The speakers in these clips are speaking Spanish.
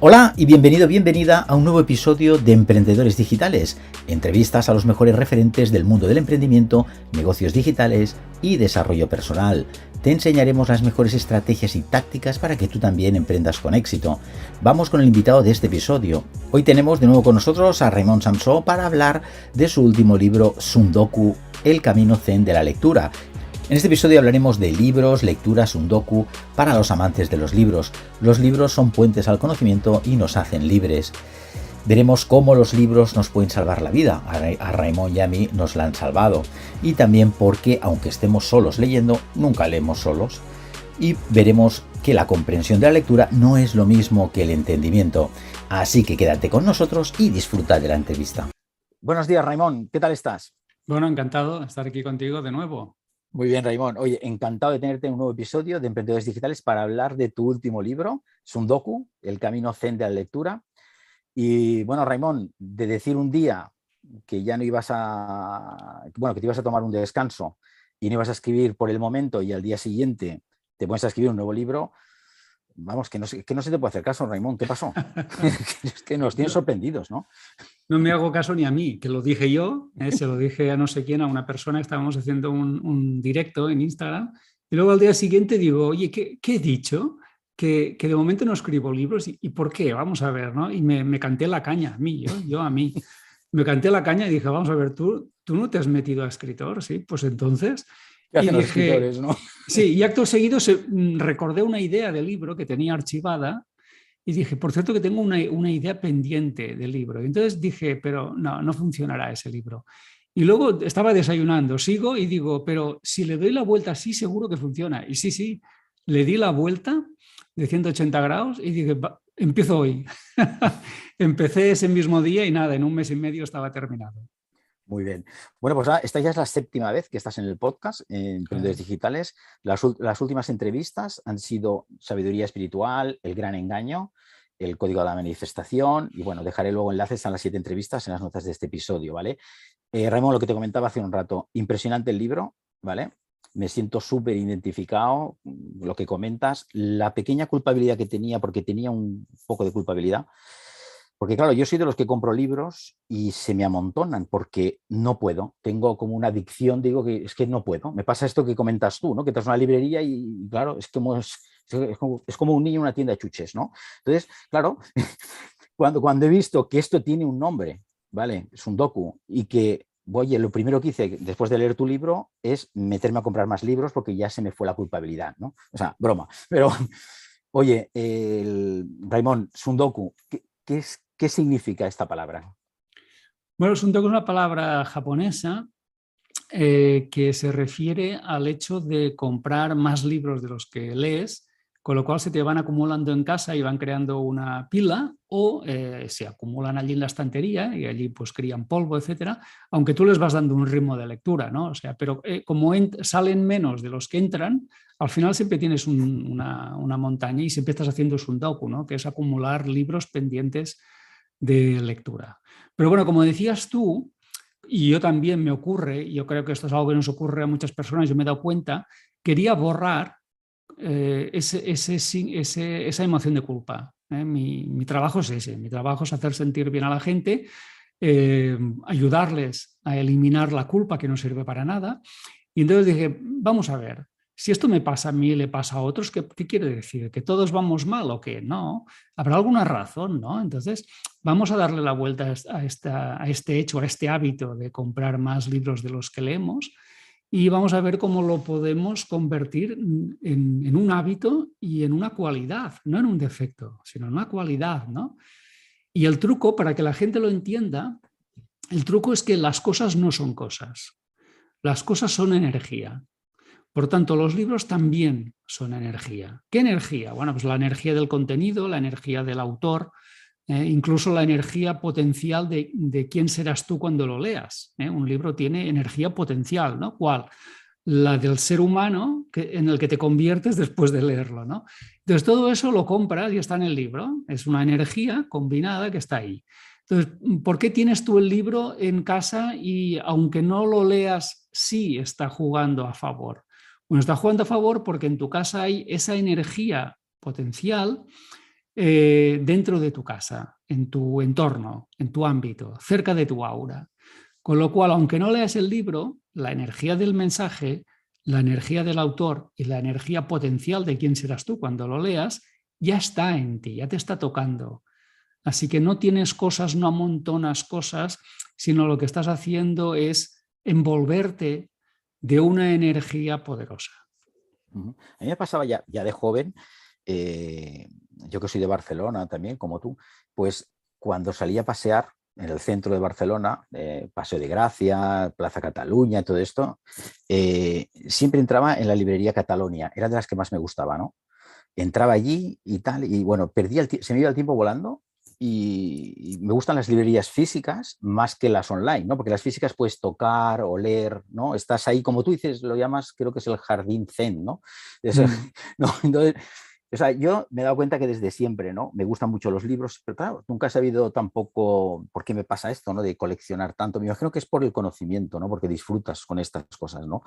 Hola y bienvenida a un nuevo episodio de Emprendedores Digitales, entrevistas a los mejores referentes del mundo del emprendimiento, negocios digitales y desarrollo personal. Te enseñaremos las mejores estrategias y tácticas para que tú también emprendas con éxito. Vamos con el invitado de este episodio. Hoy tenemos de nuevo con nosotros a Raimon Samsó para hablar de su último libro, Sundoku, El camino zen de la lectura. En este episodio hablaremos de libros, lecturas, sundoku, para los amantes de los libros. Los libros son puentes al conocimiento y nos hacen libres. Veremos cómo los libros nos pueden salvar la vida. A Raimon y a mí nos la han salvado. Y también porque, aunque estemos solos leyendo, nunca leemos solos. Y veremos que la comprensión de la lectura no es lo mismo que el entendimiento. Así que quédate con nosotros y disfruta de la entrevista. Buenos días, Raimon. ¿Qué tal estás? Bueno, encantado de estar aquí contigo de nuevo. Muy bien, Raimon. Oye, encantado de tenerte en un nuevo episodio de Emprendedores Digitales para hablar de tu último libro, Sundoku, El camino zen de la lectura. Y bueno, Raimon, de decir un día que ya no ibas que te ibas a tomar un descanso y no ibas a escribir por el momento y al día siguiente te pones a escribir un nuevo libro, vamos, que no se te puede hacer caso, Raimon. ¿Qué pasó? Es que nos tienes sorprendidos, ¿no? No me hago caso ni a mí, que lo dije yo, se lo dije a no sé quién, a una persona que estábamos haciendo un directo en Instagram, y luego al día siguiente digo, oye, ¿qué he dicho? Que de momento no escribo libros, ¿y por qué? Vamos a ver, ¿no? Y me canté la caña, a mí, yo a mí. Me canté la caña y dije, vamos a ver, tú no te has metido a escritor, ¿sí? Pues entonces... ¿Qué hacen Y los dije, escritores, no? sí, y acto seguido recordé una idea del libro que tenía archivada. Y dije, por cierto que tengo una idea pendiente del libro. Y entonces dije, pero no funcionará ese libro. Y luego estaba desayunando, sigo y digo, pero si le doy la vuelta así, seguro que funciona. Y sí, le di la vuelta de 180 grados y dije, empiezo hoy. Empecé ese mismo día y nada, en un mes y medio estaba terminado. Muy bien. Bueno, pues esta ya es la séptima vez que estás en el podcast, en Emprendedores Digitales. Las últimas entrevistas han sido Sabiduría Espiritual, El Gran Engaño, El Código de la Manifestación y bueno, dejaré luego enlaces a las 7 entrevistas en las notas de este episodio, ¿vale? Raimon, lo que te comentaba hace un rato, impresionante el libro, ¿vale? Me siento súper identificado, lo que comentas, la pequeña culpabilidad que tenía, porque tenía un poco de culpabilidad. Porque claro, yo soy de los que compro libros y se me amontonan porque no puedo. Tengo como una adicción, digo que es que no puedo. Me pasa esto que comentas tú, ¿no? Que estás en una librería y claro, es como un niño en una tienda de chuches, ¿no? Entonces, claro, cuando he visto que esto tiene un nombre, ¿vale? Es un docu y que, oye, lo primero que hice después de leer tu libro es meterme a comprar más libros porque ya se me fue la culpabilidad, ¿no? O sea, broma. Pero, oye, Raimon, Sundoku, ¿qué significa esta palabra? Bueno, sundoku es una palabra japonesa que se refiere al hecho de comprar más libros de los que lees, con lo cual se te van acumulando en casa y van creando una pila o se acumulan allí en la estantería y allí pues crían polvo, etcétera, aunque tú les vas dando un ritmo de lectura, ¿no? O sea, pero como salen menos de los que entran, al final siempre tienes una montaña y siempre estás haciendo sundoku, ¿no? Que es acumular libros pendientes de lectura. Pero bueno, como decías tú, y yo también me ocurre, yo creo que esto es algo que nos ocurre a muchas personas, yo me he dado cuenta, quería borrar esa emoción de culpa. Mi trabajo es ese, mi trabajo es hacer sentir bien a la gente, ayudarles a eliminar la culpa que no sirve para nada. Y entonces dije, vamos a ver, si esto me pasa a mí y le pasa a otros, ¿qué quiere decir? ¿Que todos vamos mal o qué? No, habrá alguna razón, ¿no? Entonces, vamos a darle la vuelta a este hecho, a este hábito de comprar más libros de los que leemos y vamos a ver cómo lo podemos convertir en un hábito y en una cualidad, no en un defecto, sino en una cualidad, ¿no? Y el truco, para que la gente lo entienda, el truco es que las cosas no son cosas, las cosas son energía. Por tanto, los libros también son energía. ¿Qué energía? Bueno, pues la energía del contenido, la energía del autor, incluso la energía potencial de quién serás tú cuando lo leas. Un libro tiene energía potencial, ¿no? ¿Cuál? La del ser humano en el que te conviertes después de leerlo, ¿no? Entonces, todo eso lo compras y está en el libro. Es una energía combinada que está ahí. Entonces, ¿por qué tienes tú el libro en casa y aunque no lo leas, sí está jugando a favor? Bueno, está jugando a favor porque en tu casa hay esa energía potencial dentro de tu casa, en tu entorno, en tu ámbito, cerca de tu aura. Con lo cual, aunque no leas el libro, la energía del mensaje, la energía del autor y la energía potencial de quién serás tú cuando lo leas, ya está en ti, ya te está tocando. Así que no tienes cosas, no amontonas cosas, sino lo que estás haciendo es envolverte de una energía poderosa. A mí me pasaba ya de joven, yo que soy de Barcelona también, como tú, pues cuando salía a pasear en el centro de Barcelona, Paseo de Gracia, Plaza Cataluña, todo esto, siempre entraba en la librería Catalonia, era de las que más me gustaba, ¿no? Entraba allí y tal, y bueno, se me iba el tiempo volando y me gustan las librerías físicas más que las online, ¿no? Porque las físicas puedes tocar, oler, ¿no? Estás ahí, como tú dices, lo llamas, creo que es el jardín zen, ¿no? Eso, ¿no? Entonces, o sea, yo me he dado cuenta que desde siempre, ¿no? Me gustan mucho los libros, pero claro, nunca he sabido tampoco por qué me pasa esto, ¿no? De coleccionar tanto. Me imagino que es por el conocimiento, ¿no? Porque disfrutas con estas cosas, ¿no?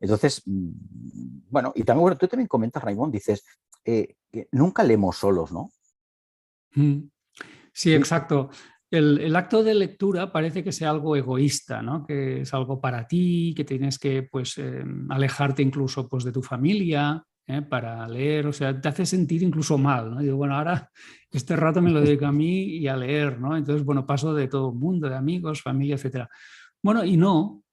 Entonces, bueno, y también, bueno, tú también comentas, Raimón, dices, que nunca leemos solos, ¿no? Sí, exacto. El acto de lectura parece que sea algo egoísta, ¿no? Que es algo para ti, que tienes que pues, alejarte incluso pues, de tu familia para leer, o sea, te hace sentir incluso mal, ¿no? Y digo, bueno, ahora este rato me lo dedico a mí y a leer, ¿no? Entonces, bueno, paso de todo el mundo, de amigos, familia, etcétera. Bueno, y no,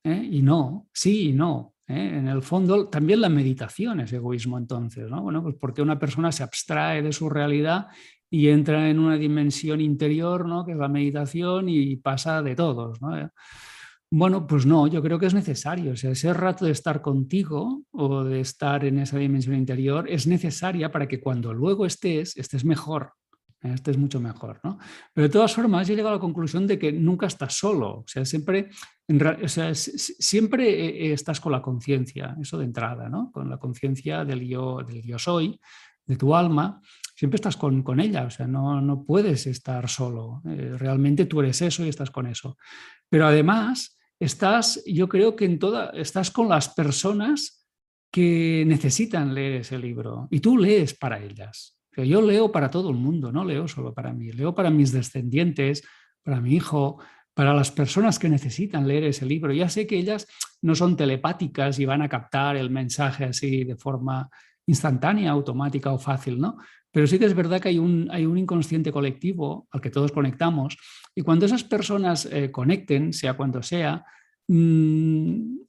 sí y no. En el fondo, también la meditación es egoísmo entonces, ¿no? Bueno, pues porque una persona se abstrae de su realidad y entra en una dimensión interior, ¿no? Que es la meditación y pasa de todos, ¿no? Bueno, pues no, yo creo que es necesario. O sea, ese rato de estar contigo o de estar en esa dimensión interior es necesaria para que cuando luego estés mejor. Estés mucho mejor, ¿no? Pero de todas formas, yo he llegado a la conclusión de que nunca estás solo. O sea, siempre, o sea, siempre estás con la conciencia, eso de entrada, ¿no? Con la conciencia del yo soy, de tu alma. Siempre estás con ella, o sea, no puedes estar solo. Realmente tú eres eso y estás con eso. Pero además, yo creo que estás con las personas que necesitan leer ese libro y tú lees para ellas. O sea, yo leo para todo el mundo, no leo solo para mí, leo para mis descendientes, para mi hijo, para las personas que necesitan leer ese libro. Ya sé que ellas no son telepáticas y van a captar el mensaje así de forma instantánea, automática o fácil, ¿no? Pero sí que es verdad que hay un inconsciente colectivo al que todos conectamos y cuando esas personas conecten, sea cuando sea,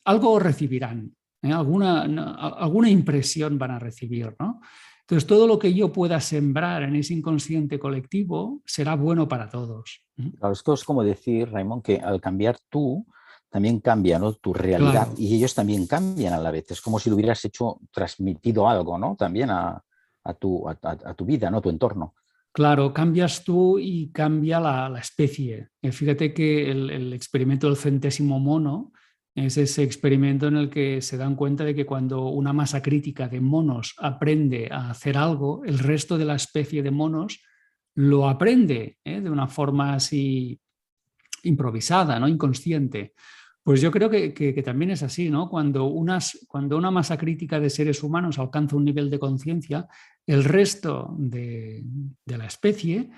algo recibirán, alguna impresión van a recibir, ¿no? Entonces, todo lo que yo pueda sembrar en ese inconsciente colectivo será bueno para todos. Claro, esto es como decir, Raimón, que al cambiar tú, también cambia, ¿no? Tu realidad Claro, y ellos también cambian a la vez. Es como si le hubieras transmitido algo, ¿no? También a tu vida, ¿no? Tu entorno. claro, cambias tú y cambia la especie. Fíjate que el experimento del centésimo mono es ese experimento en el que se dan cuenta de que cuando una masa crítica de monos aprende a hacer algo, el resto de la especie de monos lo aprende de una forma así improvisada, ¿no? Inconsciente. Pues yo creo que también es así, ¿no? Cuando una masa crítica de seres humanos alcanza un nivel de conciencia, el resto de la especie,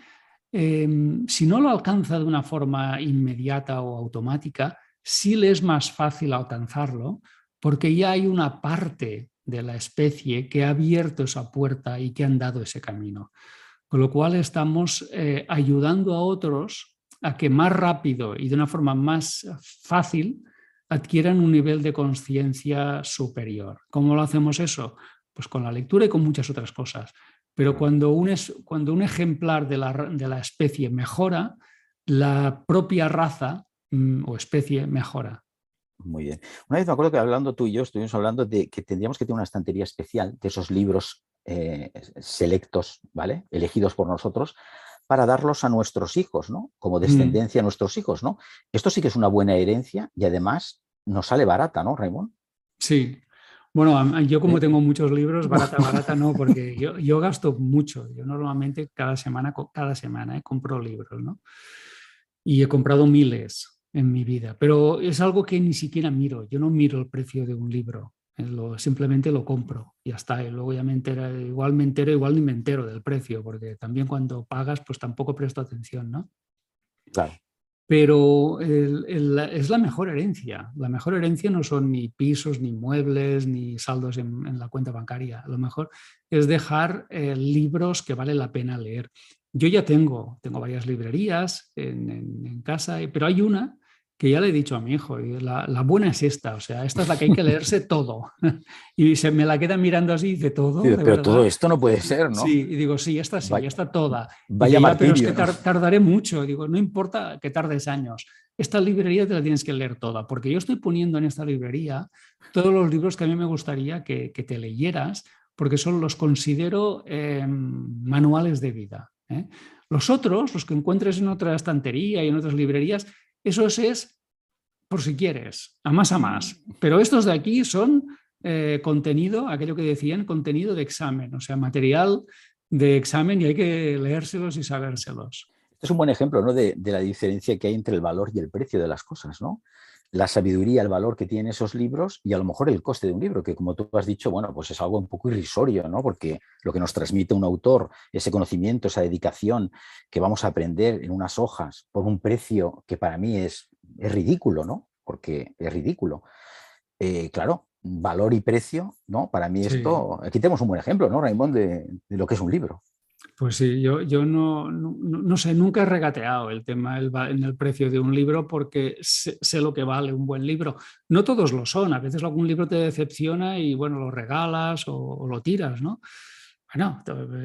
si no lo alcanza de una forma inmediata o automática, sí le es más fácil alcanzarlo porque ya hay una parte de la especie que ha abierto esa puerta y que han dado ese camino. Con lo cual estamos ayudando a otros a que más rápido y de una forma más fácil adquieran un nivel de conciencia superior. ¿Cómo lo hacemos eso? Pues con la lectura y con muchas otras cosas. Pero cuando un ejemplar de la especie mejora, la propia raza o especie mejora. Muy bien. Una vez me acuerdo que hablando tú y yo estuvimos hablando de que tendríamos que tener una estantería especial de esos libros selectos, ¿vale? Elegidos por nosotros para darlos a nuestros hijos, ¿no? Como Mm, descendencia a nuestros hijos, ¿no? Esto sí que es una buena herencia y además nos sale barata, ¿no, Raimón? sí. Bueno, yo como ¿Eh? tengo muchos libros, barata no, porque yo gasto mucho. Yo normalmente cada semana compro libros, ¿no? Y he comprado miles en mi vida, pero es algo que ni siquiera miro. Yo no miro el precio de un libro. Simplemente lo compro y ya está. Y luego ya igual me entero, igual ni me entero del precio, porque también cuando pagas, pues tampoco presto atención, ¿no? Claro. Pero es la mejor herencia. La mejor herencia no son ni pisos, ni muebles, ni saldos en la cuenta bancaria. Lo mejor es dejar libros que vale la pena leer. Yo ya tengo varias librerías en casa, pero hay una que ya le he dicho a mi hijo, y la buena es esta, o sea, esta es la que hay que leerse todo. Y se me la queda mirando así, de todo, de Pero todo verdad. esto no puede ser, ¿no? Sí, y digo, sí, esta toda. Y Vaya dice, ya, pero es que martirio, ¿no? tardaré mucho. Digo, no importa que tardes años. Esta librería te la tienes que leer toda, porque yo estoy poniendo en esta librería todos los libros que a mí me gustaría que te leyeras, porque los considero manuales de vida. Los otros, los que encuentres en otra estantería y en otras librerías, eso es por si quieres, a más. Pero estos de aquí son contenido, aquello que decían, contenido de examen, o sea, material de examen y hay que leérselos y sabérselos. Este es un buen ejemplo, ¿no? de la diferencia que hay entre el valor y el precio de las cosas, ¿no? La sabiduría, el valor que tienen esos libros y a lo mejor el coste de un libro, que como tú has dicho, bueno, pues es algo un poco irrisorio, ¿no? Porque lo que nos transmite un autor, ese conocimiento, esa dedicación que vamos a aprender en unas hojas por un precio que para mí es ridículo, ¿no? Porque es ridículo. Claro, valor y precio, ¿no? Para mí Sí. esto, aquí tenemos un buen ejemplo, ¿no, Raimón, de lo que es un libro? Pues sí, yo no sé, nunca he regateado el tema en el precio de un libro porque sé lo que vale un buen libro. No todos lo son, a veces algún libro te decepciona y bueno, lo regalas o lo tiras, ¿no? Bueno,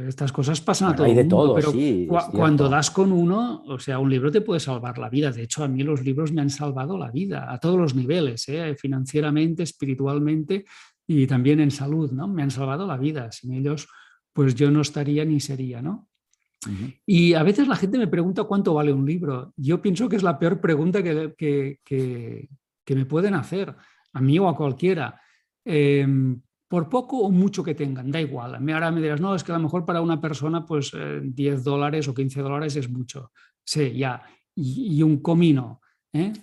estas cosas pasan a Bueno, todo hay el de mundo, todo, pero sí, es cuando cierto. das con uno, o sea, un libro te puede salvar la vida. De hecho, a mí los libros me han salvado la vida a todos los niveles, financieramente, espiritualmente y también en salud, ¿no? Me han salvado la vida. Sin ellos, pues yo no estaría ni sería, ¿no? Ujú. Y a veces la gente me pregunta cuánto vale un libro. Yo pienso que es la peor pregunta que me pueden hacer, a mí o a cualquiera. Eh, por poco o mucho que tengan, da igual. A mí ahora me dirás, no, es que a lo mejor para una persona pues $10 o $15 es mucho. Sí, ya. Y un comino.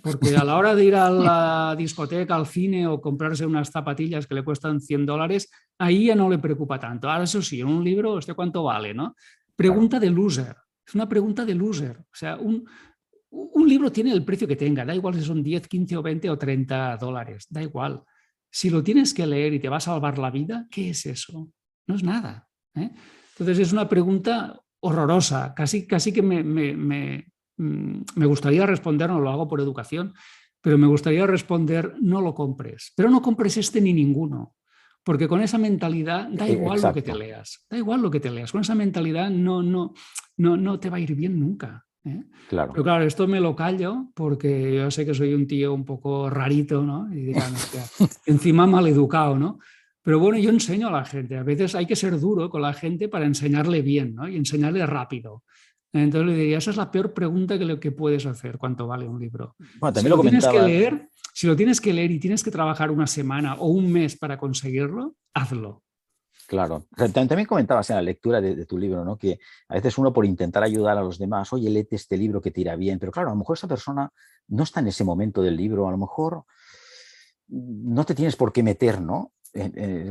Porque a la hora de ir a la discoteca, al cine o comprarse unas zapatillas que le cuestan $100, ahí ya no le preocupa tanto. Ahora, eso sí, un libro, ¿este cuánto vale? ¿No? Claro. Pregunta de loser. Es una pregunta de loser. O sea, un libro tiene el precio que tenga, da igual si son 10, 15 o 20 o $30, da igual. Si lo tienes que leer y te va a salvar la vida, ¿qué es eso? No es nada. Entonces es una pregunta horrorosa, casi que me gustaría responder, no lo hago por educación, pero me gustaría responder, no lo compres, pero no compres este ni ninguno. Porque con esa mentalidad da igual lo que te Exacto, leas, da igual lo que te leas. Con esa mentalidad no te va a ir bien nunca. claro. Pero claro, esto me lo callo porque yo sé que soy un tío un poco rarito, ¿no? Y dirán, hostia, encima maleducado, ¿no? Pero bueno, yo enseño a la gente. A veces hay que ser duro con la gente para enseñarle bien, ¿no? Y enseñarle rápido. Entonces le diría, esa es la peor pregunta que puedes hacer, ¿cuánto vale un libro? Bueno, Si también lo lo tienes que comentabas. leer, si lo tienes que leer y tienes que trabajar una semana o un mes para conseguirlo, hazlo. Claro. O sea, también comentabas en la lectura de tu libro, ¿no? Que a veces uno por intentar ayudar a los demás, oye, léete este libro que te irá bien, pero claro, a lo mejor esa persona no está en ese momento del libro, a lo mejor no te tienes por qué meter, ¿no?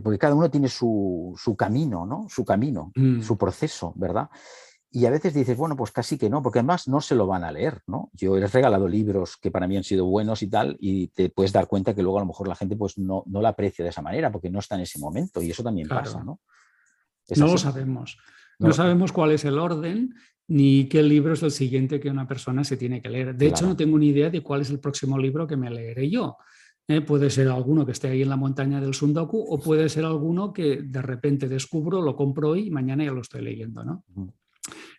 Porque cada uno tiene su camino, ¿no? Su camino, Mm, su proceso, ¿verdad? Y a veces dices, bueno, pues casi que no, porque además no se lo van a leer, ¿no? Yo he regalado libros que para mí han sido buenos y tal, y te puedes dar cuenta que luego a lo mejor la gente pues no la aprecia de esa manera, porque no está en ese momento, y eso también pasa, claro. ¿no? Es No lo así. sabemos. No No lo- sabemos cuál es el orden ni qué libro es el siguiente que una persona se tiene que leer. De hecho, no claro. tengo ni idea de cuál es el próximo libro que me leeré yo. Puede ser alguno que esté ahí en la montaña del Sundoku o puede ser alguno que de repente descubro, lo compro hoy y mañana ya lo estoy leyendo, ¿no?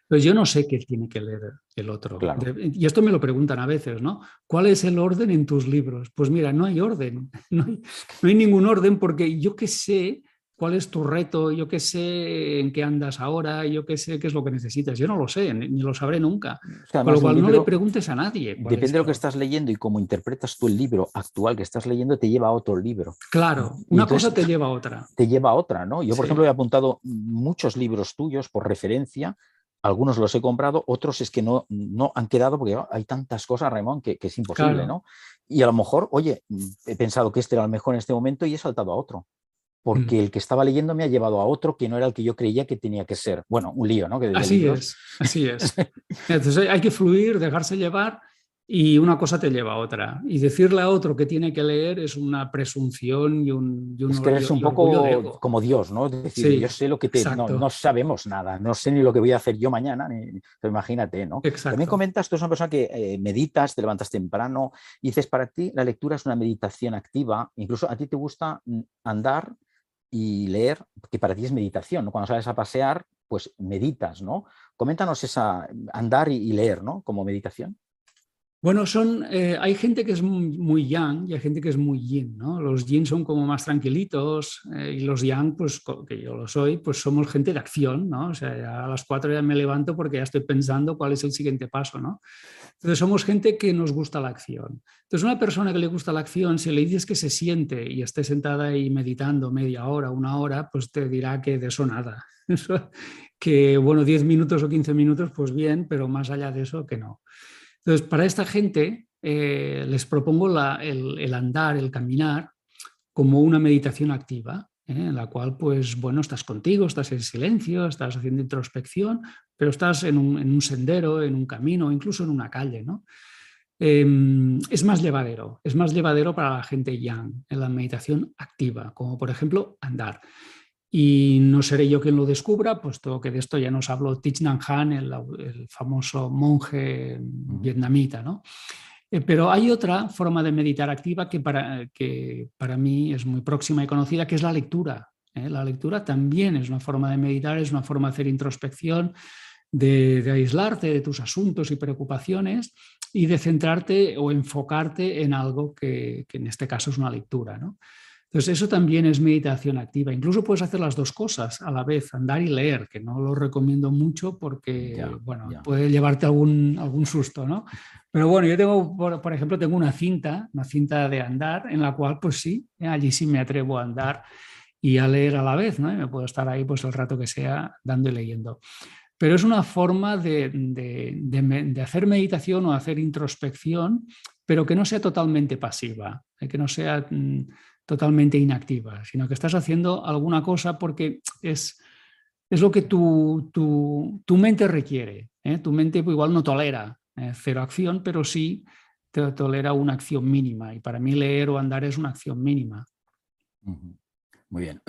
Pues yo no sé qué tiene que leer el otro. Claro. Y esto me lo preguntan a veces, ¿no? ¿Cuál es el orden en tus libros? Pues mira, no hay orden, no hay ningún orden porque yo qué sé cuál es tu reto, yo qué sé en qué andas ahora, yo qué sé qué es lo que necesitas. Yo no lo sé, ni lo sabré nunca. Es que Con lo además un cual no le libro, preguntes a nadie cuál es depende de lo el que orden. estás leyendo y cómo interpretas tú el libro actual que estás leyendo, te lleva a otro libro. Claro, Y una cosa entonces te lleva a otra. te lleva a otra, ¿no? Yo, por ejemplo, he Sí. apuntado muchos libros tuyos por referencia algunos los he comprado, otros es que no han quedado porque hay tantas cosas, Raimon, que es imposible, Claro. ¿no? Y a lo mejor, oye, he pensado que este era el mejor en este momento y he saltado a otro, porque el que estaba leyendo me ha llevado a otro que no era el que yo creía que tenía que ser. Bueno, un lío, ¿no? Que de Así libros. es, así es. Entonces hay que fluir, dejarse llevar y una cosa te lleva a otra. Y decirle a otro que tiene que leer es una presunción Es que eres un y orgullo de poco ego. como Dios, ¿no? Es decir, yo Sí, sé lo que no exacto, sabemos nada, no sé ni lo que voy a hacer yo mañana, pero imagínate, ¿no? También exacto. comentas, tú eres una persona que meditas, te levantas temprano, y dices, para ti la lectura es una meditación activa, incluso a ti te gusta andar y leer, que para ti es meditación, ¿no? Cuando sales a pasear, pues meditas, ¿no? Coméntanos esa andar y leer, ¿no? Como meditación. Bueno, hay gente que es muy yang y hay gente que es muy yin, ¿no? Los yin son como más tranquilitos y los yang, pues que yo lo soy, pues somos gente de acción, ¿no? O sea, ya a las 4 ya me levanto porque ya estoy pensando cuál es el siguiente paso, ¿no? Entonces somos gente que nos gusta la acción. Entonces una persona que le gusta la acción, si le dices que se siente y esté sentada ahí meditando media hora, una hora, pues te dirá que de eso nada. Que bueno, 10 minutos o 15 minutos, pues bien, pero más allá de eso, que no. Entonces, para esta gente les propongo el andar, el caminar, como una meditación activa, en la cual, pues, bueno, estás contigo, estás en silencio, estás haciendo introspección, pero estás en un sendero, en un camino, incluso en una calle, ¿no? Es más llevadero para la gente yang, en la meditación activa, como por ejemplo andar. Y no seré yo quien lo descubra, puesto que de esto ya nos habló Thich Nhat Hanh, el famoso monje vietnamita, ¿no? Pero hay otra forma de meditar activa que para mí es muy próxima y conocida, que es la lectura. La lectura también es una forma de meditar, es una forma de hacer introspección, de aislarte de tus asuntos y preocupaciones y de centrarte o enfocarte en algo que en este caso es una lectura, ¿no? Entonces, eso también es meditación activa. Incluso puedes hacer las dos cosas a la vez, andar y leer, que no lo recomiendo mucho porque, Ya, bueno, ya. puede llevarte algún susto, ¿no? Pero bueno, yo tengo, por ejemplo, tengo una cinta de andar, en la cual, pues sí, allí sí me atrevo a andar y a leer a la vez, ¿no? Y me puedo estar ahí, pues el rato que sea, dando y leyendo. Pero es una forma de hacer meditación o hacer introspección, pero que no sea totalmente pasiva, que no sea totalmente inactiva, sino que estás haciendo alguna cosa porque es lo que tu mente requiere. Tu mente igual no tolera cero acción, pero sí te tolera una acción mínima. Y para mí leer o andar es una acción mínima. Muy bien.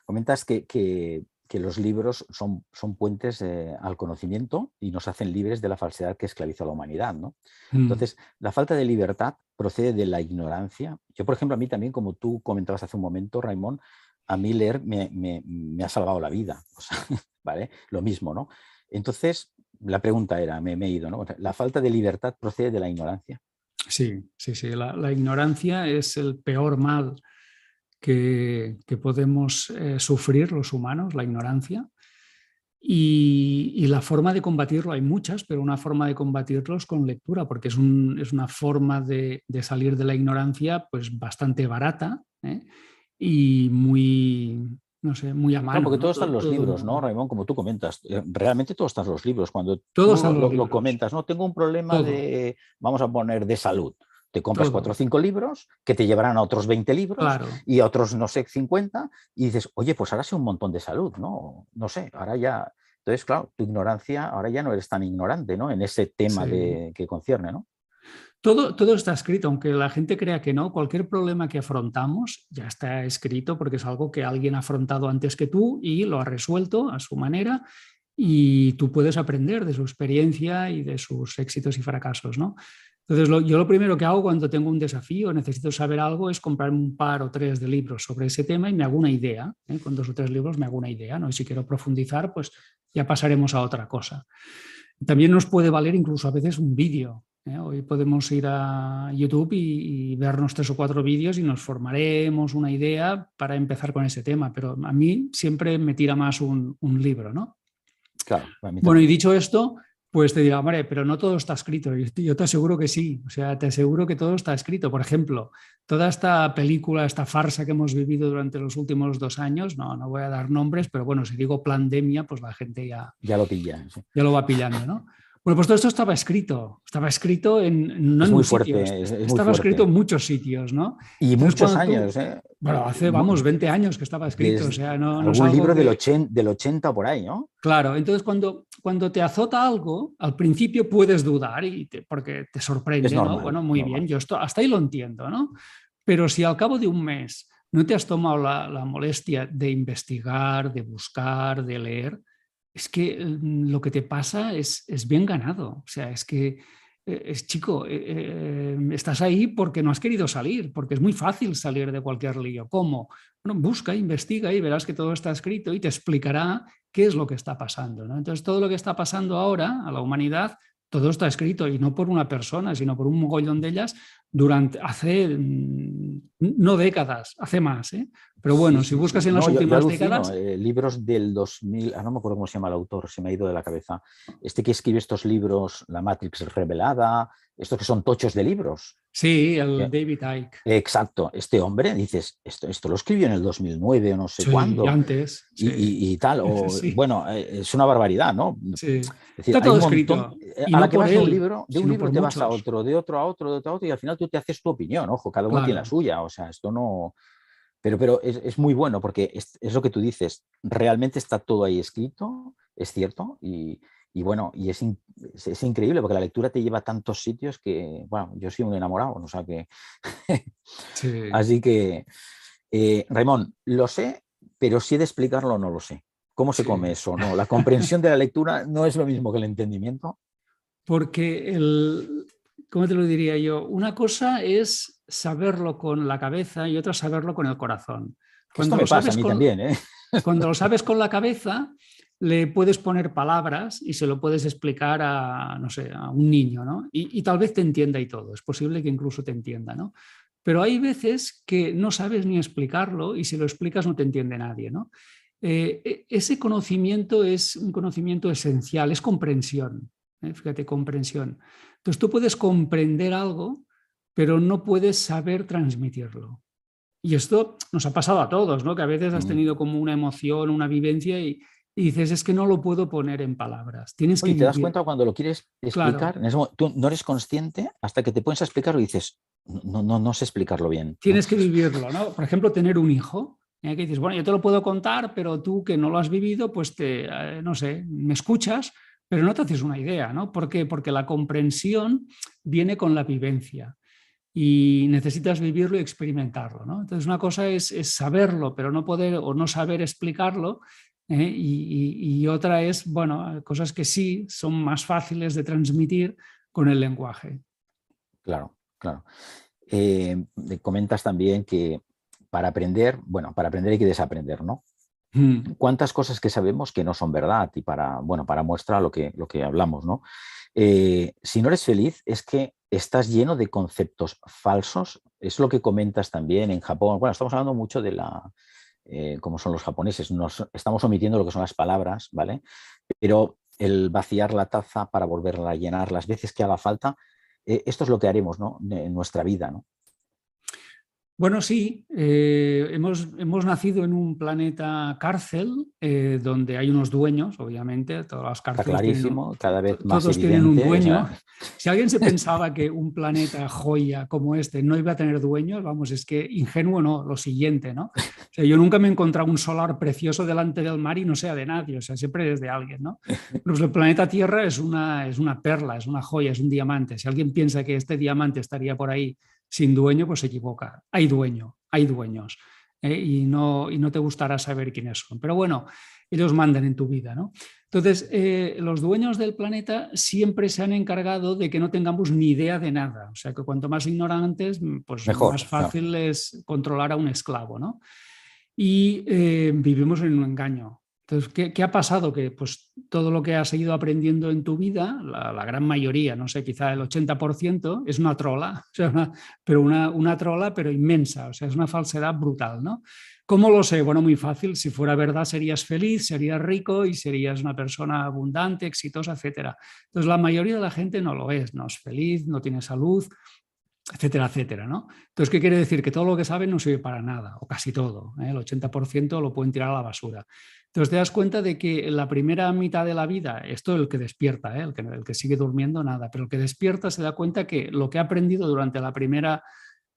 Comentas que los libros son puentes al conocimiento y nos hacen libres de la falsedad que esclaviza a la humanidad, ¿no? Mm. Entonces, la falta de libertad procede de la ignorancia. Yo, por ejemplo, a mí también, como tú comentabas hace un momento, Raimón, a mí leer me ha salvado la vida. O sea, ¿vale? Lo mismo, ¿no? Entonces, la pregunta era, me he ido, ¿no? ¿La falta de libertad procede de la ignorancia? Sí, sí, sí. La ignorancia es el peor mal que podemos sufrir los humanos, la ignorancia. Y la forma de combatirlo, hay muchas, pero una forma de combatirlo es con lectura, porque es una forma de salir de la ignorancia pues bastante barata y muy, no sé, muy a Claro, mano, porque ¿no? todo está en los Todo el libros, ¿no, mundo. Raimón? Como tú comentas, realmente todo está en los libros. Cuando Todos tú están los lo libros, comentas, no, tengo un problema todo, de, vamos a poner, de salud. Te compras 4 o todo, 5 libros que te llevarán a otros 20 libros claro. y a otros, no sé, 50 y dices, oye, pues ahora sé un montón de salud, ¿no? No sé, ahora ya... Entonces, claro, tu ignorancia, ahora ya no eres tan ignorante, ¿no? En ese tema Sí. que concierne, ¿no? Todo está escrito, aunque la gente crea que no. Cualquier problema que afrontamos ya está escrito porque es algo que alguien ha afrontado antes que tú y lo ha resuelto a su manera y tú puedes aprender de su experiencia y de sus éxitos y fracasos, ¿no? Entonces, yo lo primero que hago cuando tengo un desafío, necesito saber algo, es comprarme un par o tres de libros sobre ese tema y me hago una idea. Con 2 o 3 libros me hago una idea, ¿no? Y si quiero profundizar, pues ya pasaremos a otra cosa. También nos puede valer incluso a veces un vídeo. Hoy podemos ir a YouTube y vernos 3 o 4 vídeos y nos formaremos una idea para empezar con ese tema, pero a mí siempre me tira más un libro, ¿no? Claro, para mí Bueno, y también. dicho esto, pues te dirá, hombre, pero no todo está escrito. Yo te aseguro que sí, o sea, te aseguro que todo está escrito. Por ejemplo, toda esta película, esta farsa que hemos vivido durante los últimos 2 años, no voy a dar nombres, pero bueno, si digo pandemia, pues la gente Ya lo pilla. Sí. ya lo va pillando, ¿no? Bueno, pues todo esto estaba escrito no Es en muy un sitio, fuerte, es muy estaba escrito fuerte. en muchos sitios, ¿no? Y Entonces, muchos cuando tú, años, ¿eh? bueno, hace, vamos, 20 años que estaba escrito, o Desde sea, no es algún algo libro que... del 80 por ahí, ¿no? Claro, entonces cuando te azota algo, al principio puedes dudar porque te Es sorprende, ¿no? normal, Bueno, muy bien, normal. yo esto, hasta ahí lo entiendo, ¿no? Pero si al cabo de un mes no te has tomado la molestia de investigar, de buscar, de leer, es que lo que te pasa es bien ganado. O sea, es que, chico, estás ahí porque no has querido salir, porque es muy fácil salir de cualquier lío. ¿Cómo? Bueno, busca, investiga y verás que todo está escrito y te explicará qué es lo que está pasando, ¿no? Entonces, todo lo que está pasando ahora a la humanidad, todo está escrito y no por una persona, sino por un mogollón de ellas hace, no décadas, hace más, ¿eh? Pero Sí, bueno, si sí, sí. buscas en las No, yo últimas alucino. décadas, Libros del 2000, no me acuerdo cómo se llama el autor, se me ha ido de la cabeza. Este que escribe estos libros, La Matrix Revelada, estos que son tochos de libros. sí, el David Icke. Exacto, este hombre, dices, esto lo escribió en el 2009 o no sé Sí, cuándo, antes, sí, y tal, o sí, bueno, es una barbaridad, ¿no? sí. Es decir, Está hay todo un montón, escrito y a la no que por vas él, de un sino libro por te vas a muchos. otro, de otro a otro, de otro a otro, y al final tú te haces tu opinión, ojo, cada uno tiene la Claro. suya, o sea, esto no... Pero es muy bueno porque es lo que tú dices, realmente está todo ahí escrito, es cierto, y bueno, es increíble porque la lectura te lleva a tantos sitios que, bueno, yo soy un enamorado, o sea que... Sí. Así que, Raimón, lo sé, pero si he de explicarlo no lo sé. ¿Cómo se come Sí, eso? No, la comprensión de la lectura no es lo mismo que el entendimiento. porque ¿cómo te lo diría yo? Una cosa es saberlo con la cabeza y otra saberlo con el corazón. Que esto Cuando lo me pasa a sabes mí con, también, ¿eh? cuando lo sabes con la cabeza, le puedes poner palabras y se lo puedes explicar a, no sé, a un niño, ¿no? Y tal vez te entienda y todo. Es posible que incluso te entienda, ¿no? Pero hay veces que no sabes ni explicarlo y si lo explicas no te entiende nadie, ¿no? Ese conocimiento es un conocimiento esencial, es comprensión. Fíjate, comprensión. Entonces tú puedes comprender algo, pero no puedes saber transmitirlo. Y esto nos ha pasado a todos, ¿no? Que a veces has Mm. tenido como una emoción, una vivencia y dices, es que no lo puedo poner en palabras, tienes que Oye, ¿te das vivir. cuenta cuando lo quieres Claro, explicar? Tú no eres consciente hasta que te pones a explicarlo y dices, no sé explicarlo bien, ¿no? tienes que vivirlo, ¿no? Por ejemplo, tener un hijo, que dices, bueno, yo te lo puedo contar, pero tú que no lo has vivido, pues no sé, me escuchas, pero no te haces una idea, ¿no? ¿Por qué? Porque la comprensión viene con la vivencia y necesitas vivirlo y experimentarlo, ¿no? Entonces, una cosa es saberlo, pero no poder o no saber explicarlo, y otra es, bueno, cosas que sí son más fáciles de transmitir con el lenguaje. Claro, claro. Comentas también que para aprender hay que desaprender, ¿no? Mm. Cuántas cosas que sabemos que no son verdad y para muestra lo que hablamos, ¿no? Si no eres feliz es que estás lleno de conceptos falsos, es lo que comentas también en Japón. Bueno, estamos hablando mucho de cómo son los japoneses, estamos omitiendo lo que son las palabras, ¿vale? Pero el vaciar la taza para volverla a llenar las veces que haga falta, esto es lo que haremos, ¿no? En nuestra vida, ¿no? Bueno, sí, hemos nacido en un planeta cárcel donde hay unos dueños, obviamente, todas las Está cárceles clarísimo, cada vez más todos tienen un evidente. O dueño. sea, Si alguien se pensaba que un planeta joya como este no iba a tener dueños, vamos, es que ingenuo no, lo siguiente, ¿no? O sea, yo nunca me he encontrado un solar precioso delante del mar y no sea de nadie, o sea, siempre es de alguien, ¿no? Pues el planeta Tierra es una perla, es una joya, es un diamante. Si alguien piensa que este diamante estaría por ahí sin dueño, pues se equivoca. Hay dueño, hay dueños, y no te gustará saber quiénes son. Pero bueno, ellos mandan en tu vida, ¿no? Entonces, los dueños del planeta siempre se han encargado de que no tengamos ni idea de nada. O sea, que cuanto más ignorantes, pues mejor, más claro. fácil es controlar a un esclavo, ¿no? Y vivimos en un engaño. Entonces, ¿qué ha pasado? Que pues todo lo que has ido aprendiendo en tu vida, la gran mayoría, no sé, quizá el 80%, es una trola, o sea, pero una trola, pero inmensa, o sea, es una falsedad brutal, ¿no? ¿Cómo lo sé? Bueno, muy fácil. Si fuera verdad, serías feliz, serías rico y serías una persona abundante, exitosa, etcétera. Entonces, la mayoría de la gente no lo es, no es feliz, no tiene salud, etcétera, etcétera, ¿no? Entonces, ¿qué quiere decir? Que todo lo que saben no sirve para nada, o casi todo, ¿eh? El 80% lo pueden tirar a la basura. Entonces, te das cuenta de que la primera mitad de la vida, esto es el que despierta, ¿eh? El que sigue durmiendo, nada, pero el que despierta se da cuenta que lo que ha aprendido durante la primera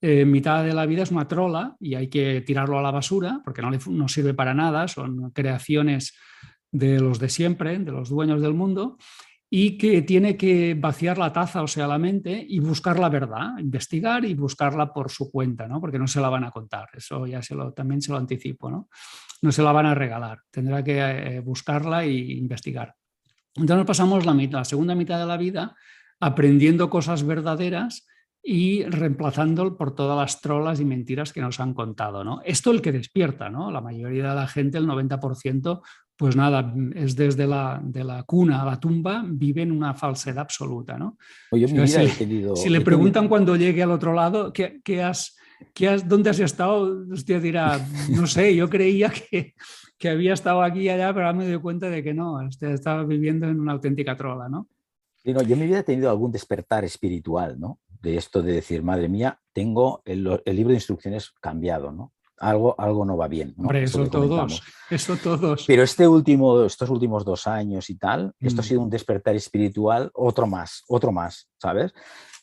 mitad de la vida es una trola y hay que tirarlo a la basura porque no sirve para nada, son creaciones de los de siempre, de los dueños del mundo, y que tiene que vaciar la taza, o sea, la mente, y buscar la verdad, investigar y buscarla por su cuenta, ¿no? Porque no se la van a contar, eso ya también se lo anticipo, ¿no? No se la van a regalar, tendrá que buscarla e investigar. Entonces nos pasamos la segunda mitad de la vida aprendiendo cosas verdaderas y reemplazando por todas las trolas y mentiras que nos han contado, ¿no? Esto es el que despierta, ¿no? La mayoría de la gente, el 90%, pues nada, es desde de la cuna a la tumba, vive en una falsedad absoluta, ¿no? Yo O en mi sea, vida si le preguntan cuando llegue al otro lado, ¿dónde has estado? Usted dirá, no sé, yo creía que había estado aquí y allá, pero ahora me doy cuenta de que no, usted estaba viviendo en una auténtica trola, ¿no? Sí, no, yo en mi vida he tenido algún despertar espiritual, ¿no? De esto de decir, madre mía, tengo el libro de instrucciones cambiado, ¿no? Algo no va bien, ¿no? Hombre, Esto que comentamos. eso todos. Pero estos últimos 2 años y tal, esto ha sido un despertar espiritual, otro más, ¿sabes?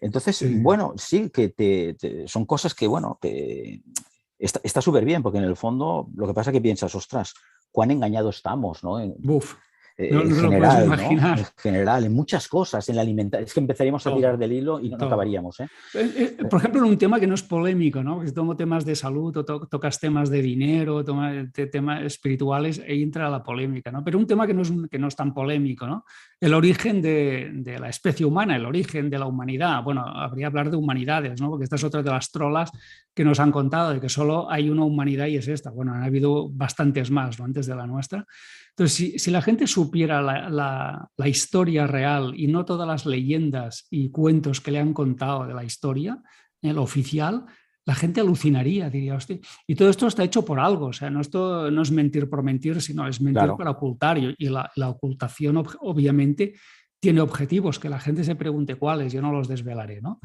Entonces, Sí. bueno, sí, que son cosas que, bueno, que está súper bien, porque en el fondo lo que pasa es que piensas, ostras, cuán engañados estamos, ¿no? Buf, no En te lo puedes general, ¿no? En imaginar. general, en muchas cosas, en la alimentación. Es que empezaríamos a tirar Todo, del hilo y no todo. acabaríamos, ¿eh? Por ejemplo, en un tema que no es polémico, ¿no? Porque si tomo temas de salud o tocas temas de dinero, temas espirituales, ahí entra la polémica, ¿no? Pero un tema que no es tan polémico, ¿no? El origen de la especie humana, el origen de la humanidad. Bueno, habría que hablar de humanidades, ¿no? Porque esta es otra de las trolas que nos han contado, de que solo hay una humanidad y es esta. Bueno, han habido bastantes más, ¿no? Antes de la nuestra. Entonces, si la gente supiera la historia real y no todas las leyendas y cuentos que le han contado de la historia, lo oficial, la gente alucinaría, diría, hostia. Y todo esto está hecho por algo, o sea, esto no es mentir por mentir, sino es mentir Claro. para ocultar. Y la ocultación, obviamente, tiene objetivos, que la gente se pregunte cuáles, yo no los desvelaré, ¿no?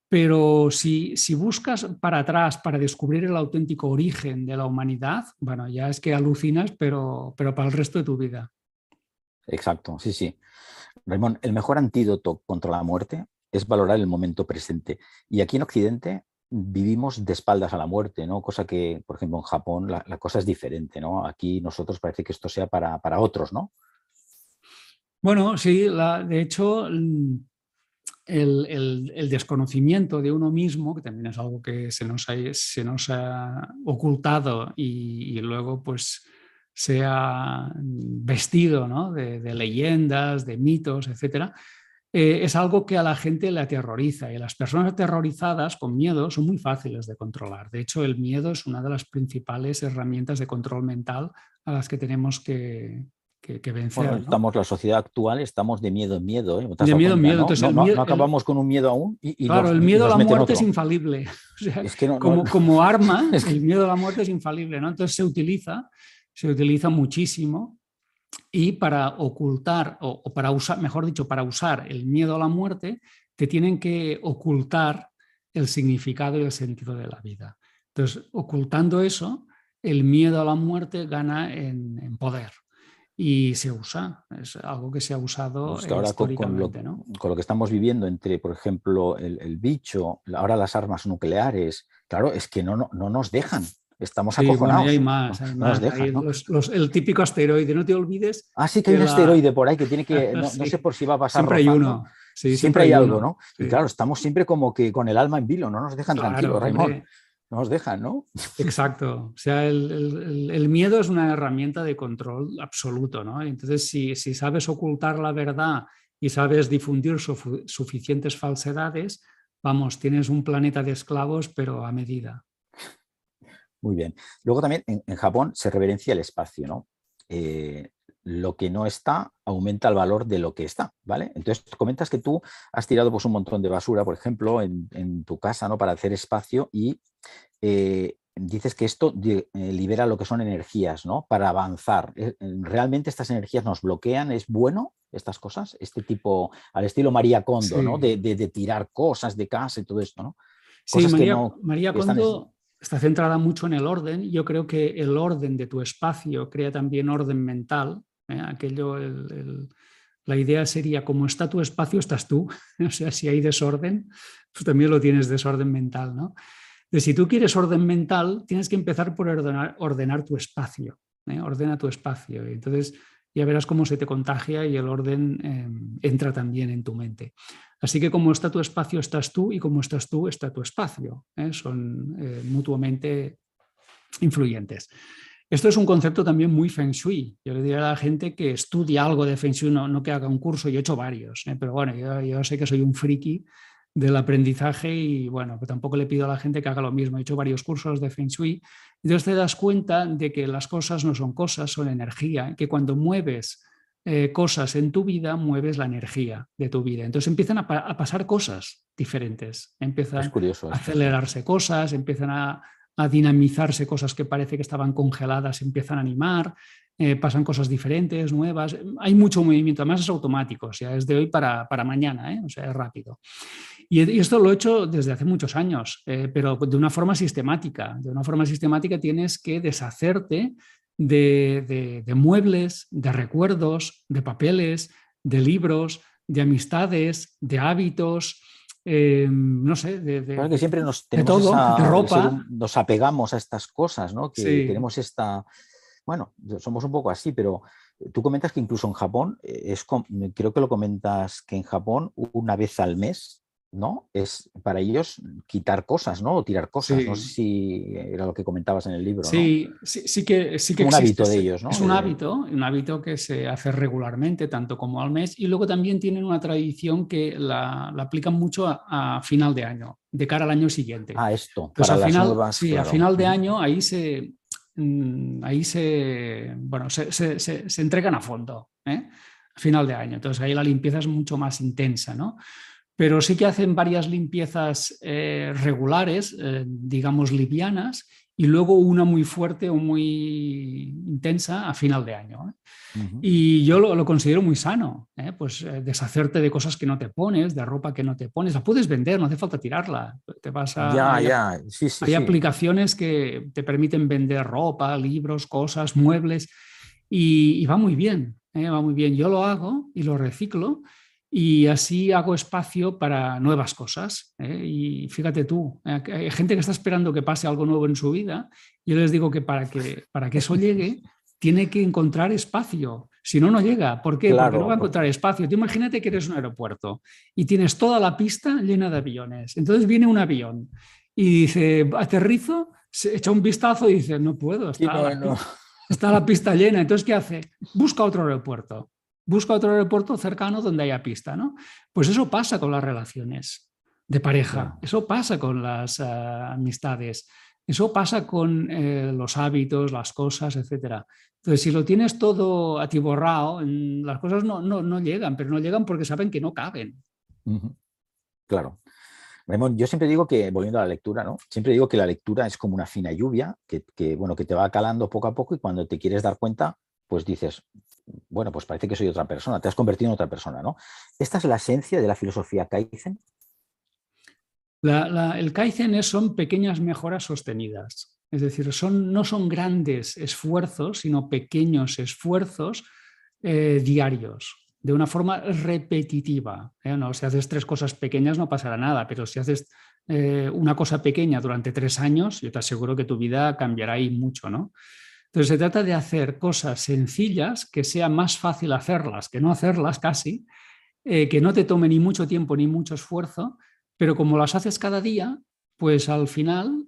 Pero si buscas para atrás para descubrir el auténtico origen de la humanidad, bueno, ya es que alucinas, pero para el resto de tu vida. Exacto, sí, sí. Raymond, el mejor antídoto contra la muerte es valorar el momento presente. Y aquí en Occidente vivimos de espaldas a la muerte, ¿no? Cosa que, por ejemplo, en Japón la cosa es diferente, ¿no? Aquí nosotros parece que esto sea para otros, ¿no? Bueno, sí, de hecho, el desconocimiento de uno mismo, que también es algo que se nos ha ocultado y luego pues se ha vestido, ¿no? de leyendas, de mitos, etcétera, es algo que a la gente le aterroriza y las personas aterrorizadas con miedo son muy fáciles de controlar. De hecho, el miedo es una de las principales herramientas de control mental a las que tenemos que Bueno, vencer, ¿no? la sociedad actual estamos de miedo en miedo, ¿eh? ¿Te has De dado miedo en cuenta, miedo. no? Entonces, No acabamos con un miedo aún y claro, el y miedo a nos la meten muerte es otro. infalible. O sea, Es que como arma, es que, el miedo a la muerte es infalible, ¿no? Entonces se utiliza muchísimo y para ocultar, o para usar, mejor dicho, para usar el miedo a la muerte, te tienen que ocultar el significado y el sentido de la vida. Entonces, ocultando eso, el miedo a la muerte gana en poder y se usa. Es algo que se ha usado pues que ahora históricamente, ¿no? con lo que estamos viviendo entre, por ejemplo, el bicho, ahora las armas nucleares, claro, es que no nos dejan. Estamos Sí, bueno, y hay acojonados. más, No, hay no nos más. dejan, Hay ¿no? el típico asteroide. No te olvides Ah, sí que hay que un asteroide por ahí que tiene que, no sé sí, por si va a pasar siempre hay rozando, uno. Sí, siempre siempre hay hay algo, uno. ¿no? Y Sí. claro, estamos siempre como que con el alma en vilo, no nos dejan tranquilos, Claro, Raimón, hombre. no nos dejan, ¿no? Exacto. O sea, el miedo es una herramienta de control absoluto, ¿no? Entonces, si sabes ocultar la verdad y sabes difundir suficientes falsedades, vamos, tienes un planeta de esclavos, pero a medida. Muy bien. Luego también en Japón se reverencia el espacio, ¿no? lo que no está aumenta el valor de lo que está, ¿vale? Entonces comentas que tú has tirado pues, un montón de basura, por ejemplo, en tu casa, ¿no? Para hacer espacio y dices que esto libera lo que son energías, ¿no? Para avanzar. ¿Realmente estas energías nos bloquean? ¿Es bueno estas cosas? Este tipo, al estilo María Kondo, ¿no? Sí. De tirar cosas de casa y todo esto, ¿no? Sí, Cosas que no María que están... Kondo está centrada mucho en el orden. Yo creo que el orden de tu espacio crea también orden mental. La idea sería, como está tu espacio, estás tú. O sea, si hay desorden, pues también lo tienes desorden mental, ¿no? Entonces, si tú quieres orden mental, tienes que empezar por ordenar tu espacio. Ordena tu espacio. Y entonces ya verás cómo se te contagia y el orden entra también en tu mente. Así que como está tu espacio, estás tú, y como estás tú, está tu espacio. Son mutuamente influyentes. Esto es un concepto también muy Feng Shui. Yo le diría a la gente que estudie algo de Feng Shui, no que haga un curso. Yo he hecho varios, pero bueno, yo sé que soy un friki del aprendizaje y bueno, pues tampoco le pido a la gente que haga lo mismo. He hecho varios cursos de Feng Shui. Entonces te das cuenta de que las cosas no son cosas, son energía, que cuando mueves cosas en tu vida, mueves la energía de tu vida. Entonces empiezan a pasar cosas diferentes, Es empiezan curioso a esto, sí. acelerarse cosas, empiezan a dinamizarse cosas que parece que estaban congeladas, empiezan a animar, pasan cosas diferentes, nuevas. Hay mucho movimiento, además es automático, o sea, es de hoy para mañana, o sea, es rápido. Y esto lo he hecho desde hace muchos años, pero de una forma sistemática. De una forma sistemática tienes que deshacerte de muebles, de recuerdos, de papeles, de libros, de amistades, de hábitos, no sé, Claro que siempre nos de tenemos todo, de esa, ropa. nos apegamos a estas cosas, ¿no? Que Sí, tenemos esta, bueno, somos un poco así, pero tú comentas que incluso en Japón, creo que lo comentas que en Japón una vez al mes, ¿no? Es para ellos quitar cosas, ¿no? O tirar cosas. No sé sí. si era lo que comentabas en el libro, ¿no? Sí, sí Es que como un existe. hábito de ellos, Es ¿no? un hábito que se hace regularmente, tanto como al mes, y luego también tienen una tradición que la aplican mucho a final de año, de cara al año siguiente. Esto, Entonces, para a las final, nuevas, sí, a claro. final de Ujú. año bueno, se entregan a fondo, ¿eh? A final de año. Entonces, ahí la limpieza es mucho más intensa, ¿no? Pero sí que hacen varias limpiezas regulares, digamos livianas, y luego una muy fuerte o muy intensa a final de año. Ujú. Y yo lo considero muy sano, pues deshacerte de cosas que no te pones, de ropa que no te pones, la puedes vender, no hace falta tirarla. Ya, ya, sí, sí, Hay sí. aplicaciones que te permiten vender ropa, libros, cosas, muebles, y va muy bien, va muy bien. Yo lo hago y lo reciclo y así hago espacio para nuevas cosas. Y fíjate tú, hay gente que está esperando que pase algo nuevo en su vida. Yo les digo que para que eso llegue, tiene que encontrar espacio. Si no, no llega. ¿Por qué? Porque no va Claro, a encontrar espacio. Tú imagínate que eres un aeropuerto y tienes toda la pista llena de aviones. Entonces viene un avión y dice, aterrizo, se echa un vistazo y dice, no puedo, sí, no, no. está la pista llena. Entonces, ¿qué hace? Busca otro aeropuerto. Busca otro aeropuerto cercano donde haya pista, ¿no? Pues eso pasa con las relaciones de pareja, Ya. eso pasa con las amistades, eso pasa con los hábitos, las cosas, etcétera. Entonces, si lo tienes todo atiborrado, las cosas no llegan, pero no llegan porque saben que no caben. Ujú. Claro. Raymond, yo siempre digo que, volviendo a la lectura, ¿no? Siempre digo que la lectura es como una fina lluvia bueno, que te va calando poco a poco y cuando te quieres dar cuenta, pues dices, bueno, pues parece que soy otra persona, te has convertido en otra persona, ¿no? Esta es la esencia de la filosofía Kaizen. El Kaizen son pequeñas mejoras sostenidas. Es decir, no son grandes esfuerzos, sino pequeños esfuerzos diarios, de una forma repetitiva. No, si haces 3 cosas pequeñas no pasará nada, pero si haces una cosa pequeña durante 3 años, yo te aseguro que tu vida cambiará ahí mucho, ¿no? Entonces se trata de hacer cosas sencillas que sea más fácil hacerlas que no hacerlas casi, que no te tome ni mucho tiempo ni mucho esfuerzo, pero como las haces cada día, pues al final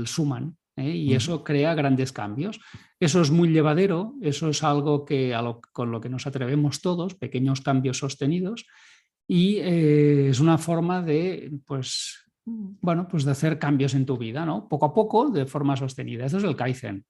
suman, y Ujú. eso crea grandes cambios. Eso es muy llevadero, eso es algo con lo que nos atrevemos todos, pequeños cambios sostenidos, y es una forma de, pues, bueno, pues de hacer cambios en tu vida, ¿no? Poco a poco, de forma sostenida. Eso es el Kaizen.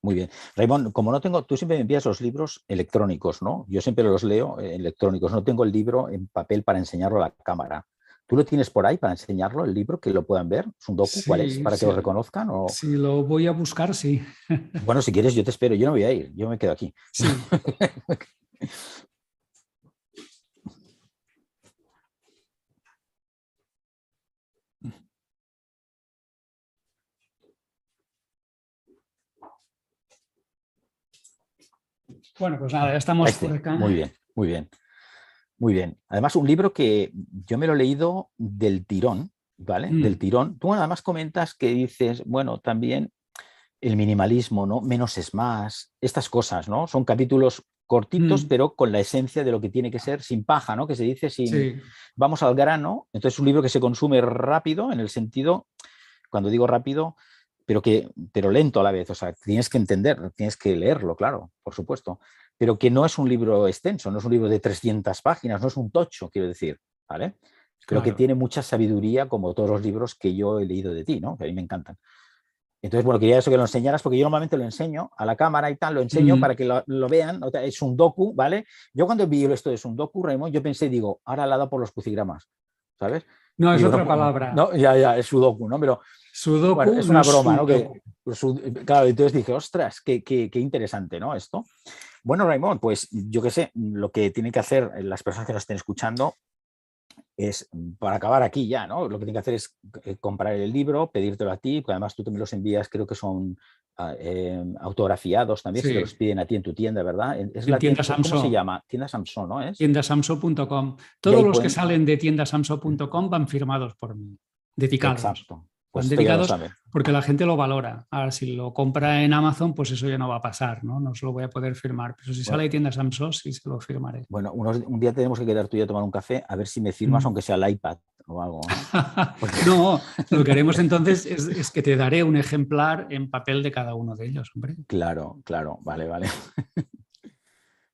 Muy bien. Raimon, como no tengo, tú siempre me envías los libros electrónicos, ¿no? Yo siempre los leo electrónicos, no tengo el libro en papel para enseñarlo a la cámara. ¿Tú lo tienes por ahí para enseñarlo, el libro, que lo puedan ver? ¿Es un docu? ¿Cuál es? Sí, ¿Para que sí, lo reconozcan? O... si lo voy a buscar, sí. Bueno, si quieres, yo te espero, yo no voy a ir, yo me quedo aquí. Sí. Bueno, pues nada, ya estamos por acá. Muy bien, muy bien, muy bien. Además, un libro que yo me lo he leído del tirón, ¿vale? Del tirón. Tú además comentas que dices, bueno, también el minimalismo, ¿no? Menos es más, estas cosas, ¿no? Son capítulos cortitos, pero con la esencia de lo que tiene que ser, sin paja, ¿no? Que se dice sin, Sí. vamos al grano. Entonces, es un libro que se consume rápido, en el sentido, cuando digo rápido, pero lento a la vez. O sea, tienes que entender, tienes que leerlo, claro, por supuesto. Pero que no es un libro extenso, no es un libro de 300 páginas, no es un tocho, quiero decir, ¿vale? Pero que Claro. tiene mucha sabiduría, como todos los libros que yo he leído de ti, ¿no? Que a mí me encantan. Entonces, bueno, quería eso que lo enseñaras, porque yo normalmente lo enseño a la cámara y tal, lo enseño para que lo vean. O sea, es un docu, ¿vale? Yo cuando vi esto es un docu, Raymond, yo pensé, digo, ahora la da por los crucigramas, ¿sabes? No, Y es digo, otra palabra. no, ya, es sudoku, ¿no? Pero bueno, Sudoku es no una es broma, ¿no? sudoku. Claro, entonces dije, ostras, qué interesante, ¿no? Esto. Bueno, Raymond, pues yo qué sé, lo que tienen que hacer las personas que nos estén escuchando es, para acabar aquí ya, ¿no? Lo que tienen que hacer es comprar el libro, pedírtelo a ti, porque además tú también los envías, creo que son autografiados también, si te los Sí, piden a ti en tu tienda, ¿verdad? Es en la tienda tienda, ¿cómo se Samsung. llama? Tienda Samsung, ¿no es? Tiendasamso.com. Y Todos ahí los que pueden... salen de tiendasamso.com van firmados por mí, dedicados. Exacto, pues Van esto ya lo dedicados saben. porque la gente lo valora. Ahora, si lo compra en Amazon, pues eso ya no va a pasar, ¿no? No se lo voy a poder firmar. Pero si sale Bueno, de tienda Samsung, sí se lo firmaré. bueno, un día tenemos que quedar tú y yo a tomar un café, a ver si me firmas, Mm. aunque sea el iPad o algo, ¿no? Porque... No, lo que haremos entonces es que te daré un ejemplar en papel de cada uno de ellos, hombre. Claro, claro, vale, vale.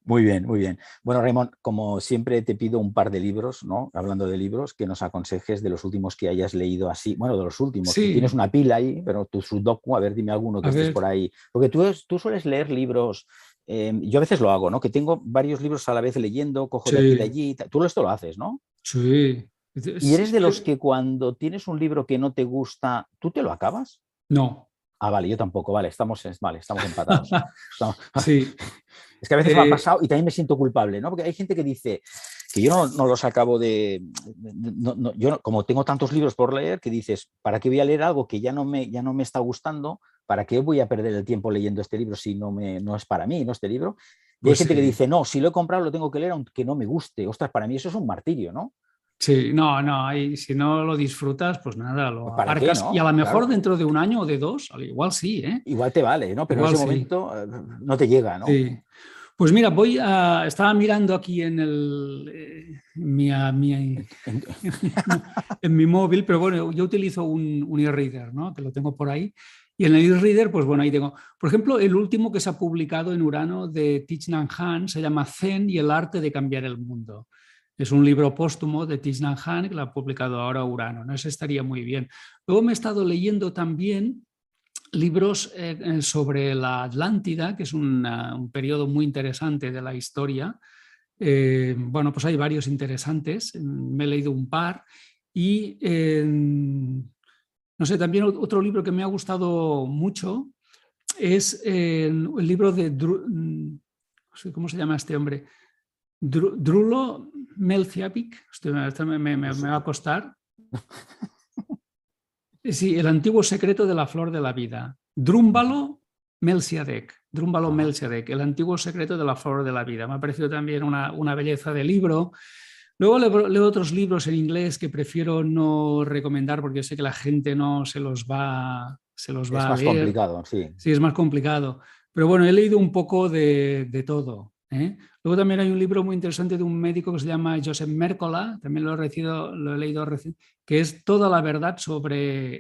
Muy bien, muy bien. Bueno, Raymond, como siempre te pido un par de libros, ¿no? Hablando de libros, que nos aconsejes de los últimos que hayas leído así. Bueno, de los últimos. Tú tienes Sí, una pila ahí, pero tu sudoku, a ver, dime alguno que a estés ver, por ahí. Porque tú sueles leer libros, yo a veces lo hago, ¿no? Que tengo varios libros a la vez leyendo, cojo de aquí y de sí, allí. Tú esto lo haces, ¿no? sí. Y eres de los que cuando tienes un libro que no te gusta, ¿tú te lo acabas? No. Ah, vale, yo tampoco, vale, estamos empatados. Estamos... Sí. Es que a veces me ha Eh, pasado y también me siento culpable, ¿no? Porque hay gente que dice que yo no los acabo de... yo como tengo tantos libros por leer, que dices, ¿para qué voy a leer algo que ya no me está gustando? ¿Para qué voy a perder el tiempo leyendo este libro si no es para mí, ¿no? Este libro. Y hay pues gente que sí. dice, no, si lo he comprado lo tengo que leer aunque no me guste. Ostras, para mí eso es un martirio, ¿no? Sí, no, y si no lo disfrutas, pues nada, lo Pues ¿para qué, aparcas y a no? lo mejor Claro, dentro de un año o de dos, al igual sí, ¿eh? igual te vale, ¿no? Pero en Igual ese sí, momento no te llega, ¿no? sí. Pues mira, estaba mirando aquí en mi móvil, pero bueno, yo utilizo un e-reader, ¿no? Que lo tengo por ahí. Y en el e-reader, pues bueno, ahí tengo, por ejemplo, el último que se ha publicado en Urano de Thich Nhat Hanh se llama Zen y el arte de cambiar el mundo. Es un libro póstumo de Thich Nhat Hanh que lo ha publicado ahora Urano, ¿no? Ese estaría muy bien. Luego me he estado leyendo también libros sobre la Atlántida, que es un periodo muy interesante de la historia. Bueno, pues hay varios interesantes, me he leído un par y no sé, también otro libro que me ha gustado mucho es el libro de, no sé cómo se llama este hombre, Drulo Melciavic, esto me va a costar. Sí, el antiguo secreto de la flor de la vida. Drúmbalo Melchizedek. Drúmbalo Ajá. Melchizedek, el antiguo secreto de la flor de la vida. Me ha parecido también una belleza de libro. Luego leo otros libros en inglés que prefiero no recomendar porque yo sé que la gente no se los Es va a más leer. complicado, sí. Sí, es más complicado. Pero bueno, he leído un poco de todo, ¿eh? Luego también hay un libro muy interesante de un médico que se llama Josep Mércola, también lo he leído que es toda la verdad sobre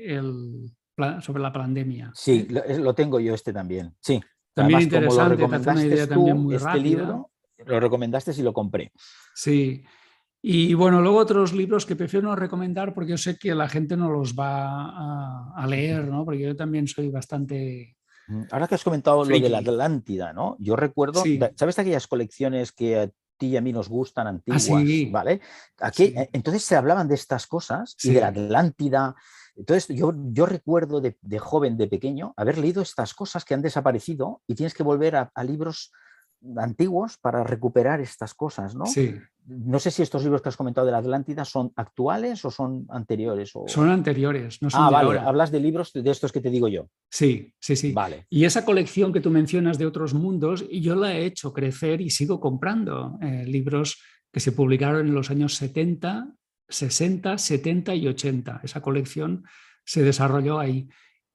la pandemia, Sí, ¿eh? lo tengo yo este también. Sí. También Además, como lo interesante, te hace una recomendaste idea también tú, muy este rápida. libro, lo recomendaste y lo compré. Sí. Y bueno, luego otros libros que prefiero no recomendar porque yo sé que la gente no los va a leer, ¿no? Porque yo también soy bastante Ahora que has comentado lo de la Friki. Atlántida, ¿no? Yo recuerdo, Sí, ¿sabes aquellas colecciones que a ti y a mí nos gustan, antiguas, así, ¿vale? Aquí, sí, entonces se hablaban de estas cosas y de la sí. Atlántida. Entonces yo recuerdo de joven, de pequeño, haber leído estas cosas que han desaparecido y tienes que volver a libros antiguos para recuperar estas cosas, ¿no? Sí, No sé si estos libros que has comentado de la Atlántida son actuales o son anteriores. son anteriores, no son de Vale, ahora. hablas de libros de estos que te digo yo. Sí, sí, sí. Vale. Y esa colección que tú mencionas de otros mundos, yo la he hecho crecer y sigo comprando libros que se publicaron en los años 70, 60, 70 y 80. Esa colección se desarrolló ahí.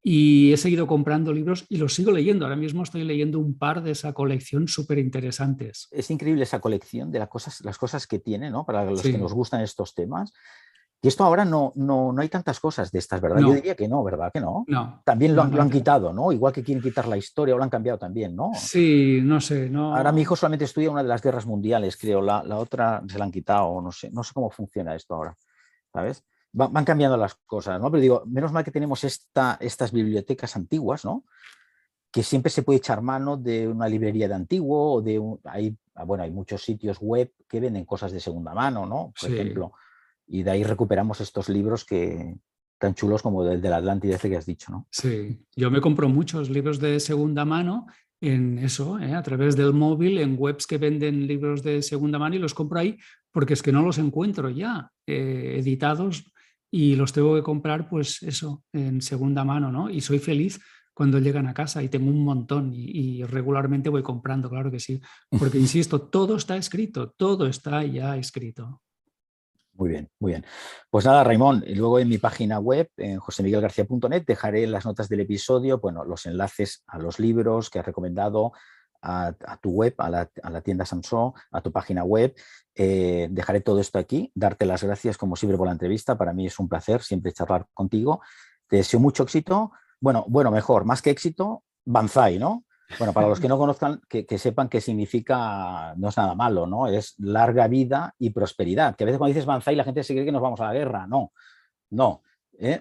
Y he seguido comprando libros y los sigo leyendo. Ahora mismo estoy leyendo un par de esa colección súper interesantes. Es increíble esa colección de las cosas que tiene, ¿no? Para los que nos Sí, gustan estos temas. Y esto ahora no hay tantas cosas de estas, ¿verdad? Yo no, diría que no, ¿verdad? Que no. no, También no, lo no. han quitado, ¿no? Igual que quieren quitar la historia o lo han cambiado también, ¿no? Sí, no sé, Ahora mi hijo no. solamente estudia una de las guerras mundiales, creo. La otra se la han quitado, no sé cómo funciona esto ahora, ¿sabes? Van cambiando las cosas, ¿no? Pero digo, menos mal que tenemos estas bibliotecas antiguas, ¿no? Que siempre se puede echar mano de una librería de antiguo o bueno, hay muchos sitios web que venden cosas de segunda mano, ¿no? Por Sí. ejemplo, y de ahí recuperamos estos libros tan chulos como el de la Atlántida ese que has dicho, ¿no? Sí, yo me compro muchos libros de segunda mano en eso, a través del móvil, en webs que venden libros de segunda mano y los compro ahí porque es que no los encuentro ya editados y los tengo que comprar, pues eso, en segunda mano, ¿no? Y soy feliz cuando llegan a casa y tengo un montón y regularmente voy comprando, claro que sí, porque insisto, todo está ya escrito. Muy bien, muy bien. Pues nada, Raimón, y luego en mi página web, en josemiguelgarcia.net, dejaré en las notas del episodio, bueno, los enlaces a los libros que has recomendado, a tu web, a la tienda Samsung, a tu página web. Dejaré todo esto aquí, darte las gracias como siempre por la entrevista. Para mí es un placer siempre charlar contigo. Te deseo mucho éxito. Bueno, mejor, más que éxito, Banzai, ¿no? Bueno, para los que no conozcan, que sepan qué significa, no es nada malo, ¿no? Es larga vida y prosperidad. Que a veces cuando dices Banzai la gente se cree que nos vamos a la guerra. No, no.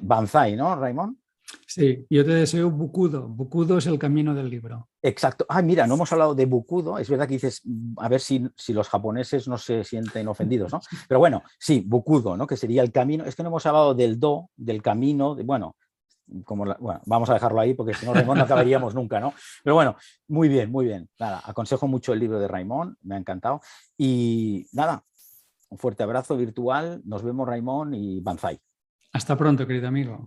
Banzai, ¿no, Raimón? Sí, yo te deseo Bukudo. Bukudo es el camino del libro. Exacto. Mira, no hemos hablado de Bukudo. Es verdad que dices, a ver si los japoneses no se sienten ofendidos, ¿no? Pero bueno, sí, Bukudo, ¿no? Que sería el camino. Es que no hemos hablado del do, del camino, bueno, bueno, vamos a dejarlo ahí porque si no, Raimón, no acabaríamos nunca, ¿no? Pero bueno, muy bien, muy bien. Nada, aconsejo mucho el libro de Raimón, me ha encantado. Y nada, un fuerte abrazo virtual. Nos vemos, Raimón, y Banzai. Hasta pronto, querido amigo.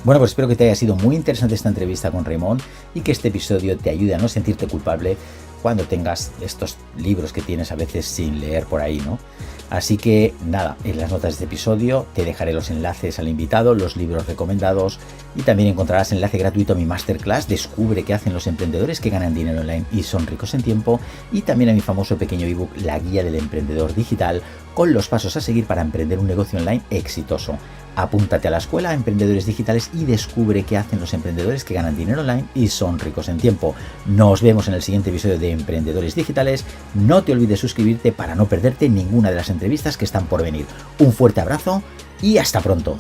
Bueno, pues espero que te haya sido muy interesante esta entrevista con Raimón y que este episodio te ayude a no sentirte culpable cuando tengas estos libros que tienes a veces sin leer por ahí, ¿no? Así que nada, en las notas de este episodio te dejaré los enlaces al invitado, los libros recomendados y también encontrarás enlace gratuito a mi masterclass Descubre qué hacen los emprendedores que ganan dinero online y son ricos en tiempo, y también a mi famoso pequeño ebook La guía del emprendedor digital con los pasos a seguir para emprender un negocio online exitoso. Apúntate a la escuela Emprendedores Digitales y descubre qué hacen los emprendedores que ganan dinero online y son ricos en tiempo. Nos vemos en el siguiente episodio de Emprendedores Digitales. No te olvides suscribirte para no perderte ninguna de las entrevistas que están por venir. Un fuerte abrazo y hasta pronto.